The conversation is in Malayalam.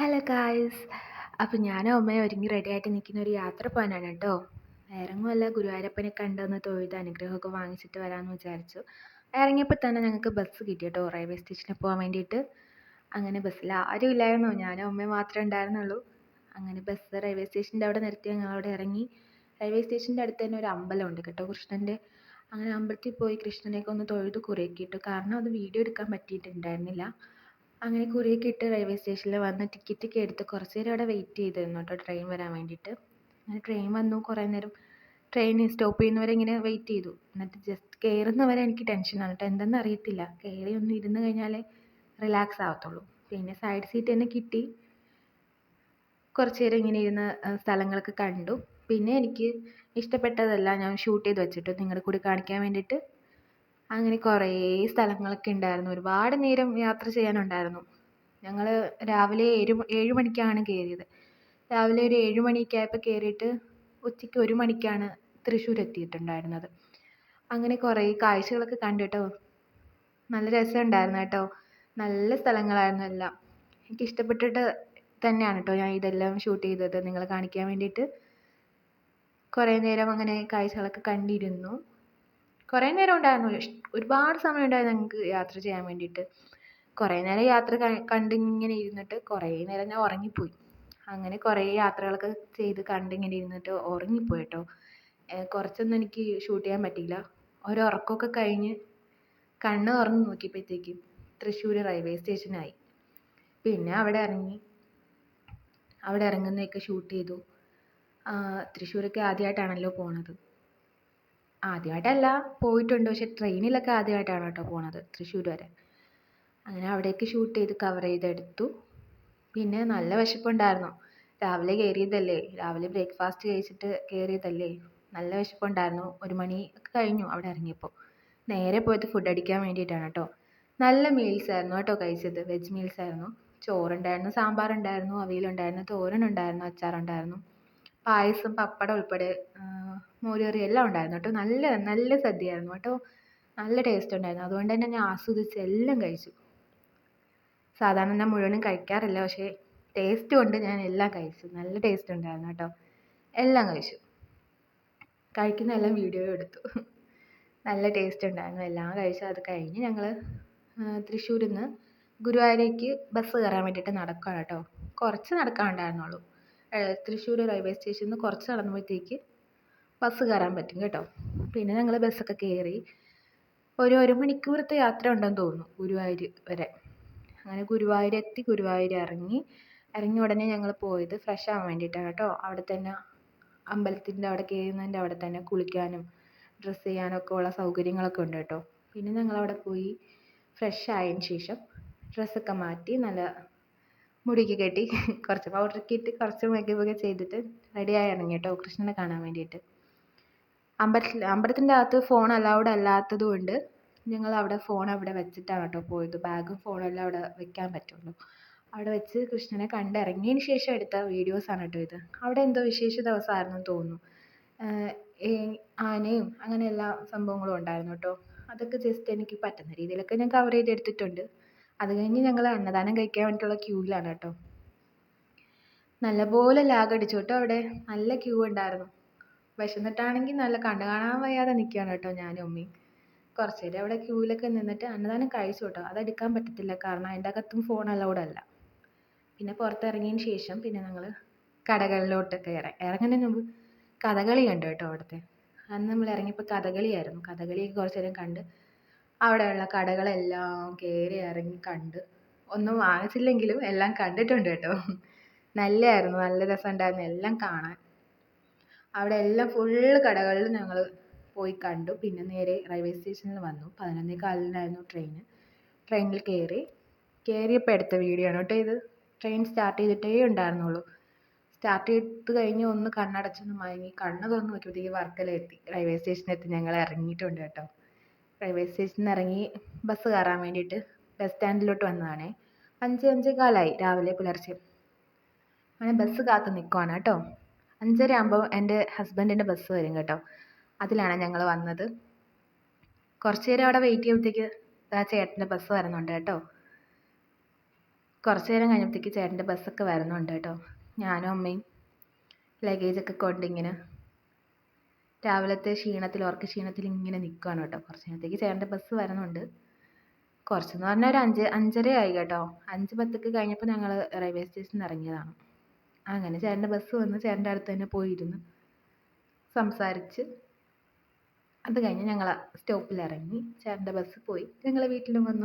Hello guys. അപ്പോൾ ഞാനും അമ്മയും ഒരുങ്ങി റെഡിയായിട്ട് നിൽക്കുന്ന ഒരു യാത്ര പോകാനാണ് കേട്ടോ. വേറെങ്ങുമല്ല, ഗുരുവായൂരപ്പനെ കണ്ടൊന്ന് തൊഴുത് അനുഗ്രഹമൊക്കെ വാങ്ങിച്ചിട്ട് വരാമെന്ന് വിചാരിച്ചു. ഇറങ്ങിയപ്പോൾ തന്നെ ഞങ്ങൾക്ക് ബസ് കിട്ടി കേട്ടോ, റെയിൽവേ സ്റ്റേഷനിൽ പോകാൻ വേണ്ടിയിട്ട്. അങ്ങനെ ബസ്സിൽ ആരും ഇല്ലായിരുന്നു, ഞാനും അമ്മയും മാത്രമേ ഉണ്ടായിരുന്നുള്ളൂ. അങ്ങനെ ബസ് റെയിൽവേ സ്റ്റേഷൻ്റെ അവിടെ നിർത്തി ഞങ്ങൾ അവിടെ ഇറങ്ങി. റെയിൽവേ സ്റ്റേഷൻ്റെ അടുത്ത് തന്നെ ഒരു അമ്പലമുണ്ട് കേട്ടോ, കൃഷ്ണൻ്റെ. അങ്ങനെ അമ്പലത്തിൽ പോയി കൃഷ്ണനെയൊക്കെ ഒന്ന് തൊഴുത് കുറേയൊക്കെ ഇട്ടു, കാരണം അത് വീഡിയോ എടുക്കാൻ പറ്റിയിട്ടുണ്ടായിരുന്നില്ല. അങ്ങനെ കുറേയൊക്കെ ഇട്ട് റെയിൽവേ സ്റ്റേഷനിൽ വന്ന് ടിക്കറ്റൊക്കെ എടുത്ത് കുറച്ച് നേരം അവിടെ വെയിറ്റ് ചെയ്തിരുന്നു കേട്ടോ, ട്രെയിൻ വരാൻ വേണ്ടിയിട്ട്. അങ്ങനെ ട്രെയിൻ വന്നു. കുറേ നേരം ട്രെയിൻ സ്റ്റോപ്പ് ചെയ്യുന്നവരെ ഇങ്ങനെ വെയിറ്റ് ചെയ്തു. എന്നിട്ട് ജസ്റ്റ് കയറുന്നവരെ എനിക്ക് ടെൻഷനാണ് കേട്ടോ, എന്തെന്ന് അറിയത്തില്ല. കയറി ഒന്ന് ഇരുന്ന് കഴിഞ്ഞാലേ റിലാക്സ് ആവത്തുള്ളൂ. പിന്നെ സൈഡ് സീറ്റ് തന്നെ കിട്ടി. കുറച്ച് നേരം ഇങ്ങനെ ഇരുന്ന് സ്ഥലങ്ങളൊക്കെ കണ്ടു. പിന്നെ എനിക്ക് ഇഷ്ടപ്പെട്ടതെല്ലാം ഞാൻ ഷൂട്ട് ചെയ്ത് വെച്ചിട്ട് നിങ്ങളുടെ കൂടെ കാണിക്കാൻ വേണ്ടിയിട്ട്. അങ്ങനെ കുറേ സ്ഥലങ്ങളൊക്കെ ഉണ്ടായിരുന്നു. ഒരുപാട് നേരം യാത്ര ചെയ്യാനുണ്ടായിരുന്നു. ഞങ്ങൾ രാവിലെ 7 മണിക്കാണ് കയറിയത്. രാവിലെ ഒരു 7 മണിയൊക്കെ ആയപ്പോൾ കയറിയിട്ട് ഉച്ചയ്ക്ക് 1 മണിക്കാണ് തൃശ്ശൂർ എത്തിയിട്ടുണ്ടായിരുന്നത്. അങ്ങനെ കുറേ കാഴ്ചകളൊക്കെ കണ്ടു കേട്ടോ. നല്ല രസമുണ്ടായിരുന്നു കേട്ടോ. നല്ല സ്ഥലങ്ങളായിരുന്നു എല്ലാം. എനിക്ക് ഇഷ്ടപ്പെട്ടിട്ട് തന്നെയാണ് കേട്ടോ ഞാൻ ഇതെല്ലാം ഷൂട്ട് ചെയ്തത് നിങ്ങളെ കാണിക്കാൻ വേണ്ടിയിട്ട്. കുറേ നേരം അങ്ങനെ കാഴ്ചകളൊക്കെ കണ്ടിരുന്നു. കുറേ നേരം ഉണ്ടായിരുന്നു, ഒരുപാട് സമയം ഉണ്ടായിരുന്നു ഞങ്ങൾക്ക് യാത്ര ചെയ്യാൻ വേണ്ടിയിട്ട്. കുറേ നേരം യാത്ര കണ്ടിങ്ങനെ ഇരുന്നിട്ട് കുറേ നേരം ഞാൻ ഉറങ്ങിപ്പോയി. അങ്ങനെ കുറേ യാത്രകളൊക്കെ ചെയ്ത് കണ്ടിങ്ങനെ ഇരുന്നിട്ട് ഉറങ്ങിപ്പോയി കേട്ടോ. കുറച്ചൊന്നും എനിക്ക് ഷൂട്ട് ചെയ്യാൻ പറ്റിയില്ല. ഒരുറക്കമൊക്കെ കഴിഞ്ഞ് കണ്ണ് തുറന്ന് നോക്കിയപ്പോഴത്തേക്കും തൃശ്ശൂർ റെയിൽവേ സ്റ്റേഷനായി. പിന്നെ അവിടെ ഇറങ്ങി, അവിടെ ഇറങ്ങുന്നതൊക്കെ ഷൂട്ട് ചെയ്തു. തൃശ്ശൂരൊക്കെ ആദ്യമായിട്ടാണല്ലോ പോണത്. ആദ്യമായിട്ടല്ല, പോയിട്ടുണ്ട്, പക്ഷെ ട്രെയിനിലൊക്കെ ആദ്യമായിട്ടാണ് കേട്ടോ പോണത് തൃശ്ശൂർ വരെ. അങ്ങനെ അവിടെയൊക്കെ ഷൂട്ട് ചെയ്ത് കവർ ചെയ്തെടുത്തു. പിന്നെ നല്ല വിശപ്പുണ്ടായിരുന്നു. രാവിലെ കയറിയതല്ലേ, രാവിലെ ബ്രേക്ക്ഫാസ്റ്റ് കഴിച്ചിട്ട് കയറിയതല്ലേ, നല്ല വിശപ്പുണ്ടായിരുന്നു. 1 മണി ഒക്കെ കഴിഞ്ഞു അവിടെ ഇറങ്ങിയപ്പോൾ. നേരെ പോയത് ഫുഡ് അടിക്കാൻ വേണ്ടിയിട്ടാണ് കേട്ടോ. നല്ല മീൽസ് ആയിരുന്നു കേട്ടോ കഴിച്ചത്, വെജ് മീൽസ് ആയിരുന്നു. ചോറുണ്ടായിരുന്നു, സാമ്പാറുണ്ടായിരുന്നു, അവിയലുണ്ടായിരുന്നു, തോരനുണ്ടായിരുന്നു, അച്ചാറുണ്ടായിരുന്നു, പായസം, പപ്പടം ഉൾപ്പെടെ മോരുകറി എല്ലാം ഉണ്ടായിരുന്നു കേട്ടോ. നല്ല നല്ല സദ്യയായിരുന്നു കേട്ടോ. നല്ല ടേസ്റ്റ് ഉണ്ടായിരുന്നു. അതുകൊണ്ട് തന്നെ ഞാൻ ആസ്വദിച്ച് എല്ലാം കഴിച്ചു. സാധാരണ ഞാൻ മുഴുവനും കഴിക്കാറില്ല, പക്ഷേ ടേസ്റ്റ് കൊണ്ട് ഞാൻ എല്ലാം കഴിച്ചു. നല്ല ടേസ്റ്റ് ഉണ്ടായിരുന്നു കേട്ടോ. എല്ലാം കഴിച്ചു. കഴിക്കുന്ന എല്ലാം വീഡിയോയും എടുത്തു. നല്ല ടേസ്റ്റ് ഉണ്ടായിരുന്നു, എല്ലാം കഴിച്ചു. അത് കഴിഞ്ഞ് ഞങ്ങൾ തൃശ്ശൂരിൽ നിന്ന് ഗുരുവായൂരേക്ക് ബസ് കയറാൻ വേണ്ടിയിട്ട് നടക്കുകയാണ് കേട്ടോ. കുറച്ച് നടക്കാനുണ്ടായിരുന്നുള്ളൂ. തൃശ്ശൂർ റെയിൽവേ സ്റ്റേഷനിൽ നിന്ന് കുറച്ച് നടന്നപ്പോഴത്തേക്ക് ബസ് കയറാൻ പറ്റും കേട്ടോ. പിന്നെ ഞങ്ങൾ ബസ്സൊക്കെ കയറി. ഒരു മണിക്കൂറത്തെ യാത്ര ഉണ്ടെന്ന് തോന്നുന്നു ഗുരുവായൂർ വരെ. അങ്ങനെ ഗുരുവായൂർ എത്തി, ഗുരുവായൂർ ഇറങ്ങി. ഇറങ്ങിയ ഉടനെ ഞങ്ങൾ പോയത് ഫ്രഷ് ആവാൻ വേണ്ടിയിട്ടാണ് കേട്ടോ. അവിടെ തന്നെ അമ്പലത്തിൻ്റെ അവിടെ കയറുന്നതിൻ്റെ അവിടെ തന്നെ കുളിക്കാനും ഡ്രസ്സ് ചെയ്യാനൊക്കെ ഉള്ള സൗകര്യങ്ങളൊക്കെ ഉണ്ട് കേട്ടോ. പിന്നെ ഞങ്ങൾ അവിടെ പോയി ഫ്രഷ് ആയതിന് ശേഷം ഡ്രസ്സൊക്കെ മാറ്റി നല്ല മുടിയൊക്കെ കെട്ടി കുറച്ച് പൗഡറൊക്കെ ഇട്ട് കുറച്ച് മേക്കപ്പൊക്കെ ചെയ്തിട്ട് റെഡിയായി ഇറങ്ങി കേട്ടോ, കൃഷ്ണനെ കാണാൻ വേണ്ടിയിട്ട്. അമ്പലത്തിൻ്റെ അകത്ത് ഫോൺ അലൗഡ് അല്ലാത്തത് കൊണ്ട് ഞങ്ങൾ അവിടെ ഫോൺ അവിടെ വെച്ചിട്ടാണ് കേട്ടോ പോയത്. ബാഗും ഫോണും എല്ലാം അവിടെ വെക്കാൻ പറ്റുള്ളൂ. അവിടെ വെച്ച് കൃഷ്ണനെ കണ്ടിറങ്ങിയതിന് ശേഷം എടുത്ത വീഡിയോസാണ് കേട്ടോ ഇത്. അവിടെ എന്തോ വിശേഷ ദിവസമായിരുന്നെന്ന് തോന്നുന്നു. ആനയും അങ്ങനെ എല്ലാ സംഭവങ്ങളും ഉണ്ടായിരുന്നു കേട്ടോ. അതൊക്കെ ജസ്റ്റ് എനിക്ക് പറ്റുന്ന രീതിയിലൊക്കെ ഞാൻ കവർ ചെയ്തെടുത്തിട്ടുണ്ട്. അത് കഴിഞ്ഞ് ഞങ്ങൾ അന്നദാനം കഴിക്കാൻ വേണ്ടിയിട്ടുള്ള ക്യൂവിലാണ് കേട്ടോ. നല്ലപോലെ ലാഗ് അടിച്ചു കേട്ടോ അവിടെ. നല്ല ക്യൂ ഉണ്ടായിരുന്നു. വിശന്നിട്ടാണെങ്കിൽ നല്ല കണ്ണ് കാണാൻ വയ്യാതെ നിൽക്കുകയാണ് കേട്ടോ ഞാനും അമ്മയും. കുറച്ച് നേരം അവിടെ ക്യൂവിലൊക്കെ നിന്നിട്ട് അന്നദാനം കഴിച്ചു കേട്ടോ. അതെടുക്കാൻ പറ്റത്തില്ല, കാരണം അതിൻ്റെ അകത്തും ഫോൺ അലൗഡ് അല്ല. പിന്നെ പുറത്തിറങ്ങിയതിന് ശേഷം പിന്നെ ഞങ്ങൾ കടകളിലോട്ടൊക്കെ ഇറങ്ങുന്നതിന് മുമ്പ് കഥകളി കണ്ടു കേട്ടോ അവിടുത്തെ. അന്ന് നമ്മൾ ഇറങ്ങിയപ്പോൾ കഥകളിയായിരുന്നു. കഥകളിയൊക്കെ കുറച്ച് നേരം കണ്ട് അവിടെയുള്ള കടകളെല്ലാം കയറി ഇറങ്ങി കണ്ട്. ഒന്നും വാങ്ങിച്ചില്ലെങ്കിലും എല്ലാം കണ്ടിട്ടുണ്ട് കേട്ടോ. നല്ലതായിരുന്നു, നല്ല രസമുണ്ടായിരുന്നു എല്ലാം കാണാൻ. അവിടെ എല്ലാം ഫുള്ള് കടകളിലും ഞങ്ങൾ പോയി കണ്ടു. പിന്നെ നേരെ റെയിൽവേ സ്റ്റേഷനിൽ വന്നു. 11:15-നായിരുന്നു ട്രെയിന്. ട്രെയിനിൽ കയറിയപ്പോൾ എടുത്ത വീഡിയോ ആണ് കേട്ടോ ഇത്. ട്രെയിൻ സ്റ്റാർട്ട് ചെയ്തിട്ടേ ഉണ്ടായിരുന്നുള്ളൂ. സ്റ്റാർട്ട് ചെയ്ത് കഴിഞ്ഞ് ഒന്ന് കണ്ണടച്ചൊന്ന് മയങ്ങി കണ്ണ് തുറന്ന് നോക്കിയപ്പോഴത്തേക്ക് വർക്കല എത്തി. റെയിൽവേ സ്റ്റേഷനിൽ ഞങ്ങൾ ഇറങ്ങിയിട്ടുണ്ട് കേട്ടോ. റെയിൽവേ സ്റ്റേഷനിൽ നിന്ന് ഇറങ്ങി ബസ് കയറാൻ വേണ്ടിയിട്ട് ബസ് സ്റ്റാൻഡിലോട്ട് വന്നതാണേ. 5-5:15 രാവിലെ പുലർച്ചെ. അങ്ങനെ ബസ് കാത്ത് നിൽക്കുവാണ് കേട്ടോ. 5:30 ആകുമ്പോൾ എൻ്റെ ഹസ്ബൻഡിൻ്റെ ബസ് വരും കേട്ടോ. അതിലാണ് ഞങ്ങൾ വന്നത്. കുറച്ച് നേരം അവിടെ വെയിറ്റ് ചെയ്യുമ്പോഴത്തേക്ക് ആ ചേട്ടൻ്റെ ബസ് വരുന്നുണ്ട് കേട്ടോ. കുറച്ച് നേരം കഴിഞ്ഞപ്പോഴത്തേക്ക് ചേട്ടൻ്റെ ബസ്സൊക്കെ വരുന്നുണ്ട് കേട്ടോ. ഞാനും അമ്മയും ലഗേജൊക്കെ കൊണ്ടിങ്ങനെ രാവിലത്തെ ഉറക്ക ക്ഷീണത്തിൽ ഇങ്ങനെ നിൽക്കുകയാണ് കേട്ടോ. കുറച്ച് നേരത്തേക്ക് ചേട്ടൻ്റെ ബസ് വരുന്നുണ്ട്. കുറച്ചെന്ന് പറഞ്ഞാൽ ഒരു 5:30 ആയി കേട്ടോ. 5:10 കഴിഞ്ഞപ്പോൾ ഞങ്ങൾ റെയിൽവേ സ്റ്റേഷനിൽ ഇറങ്ങിയതാണ്. അങ്ങനെ ചേട്ടൻ്റെ ബസ് വന്ന് ചേട്ടൻ്റെ അടുത്ത് തന്നെ പോയിരുന്നു സംസാരിച്ച്. അത് കഴിഞ്ഞ് ഞങ്ങൾ സ്റ്റോപ്പിൽ ഇറങ്ങി. ചേട്ടൻ്റെ ബസ് പോയി. ഞങ്ങൾ വീട്ടിലും വന്നു.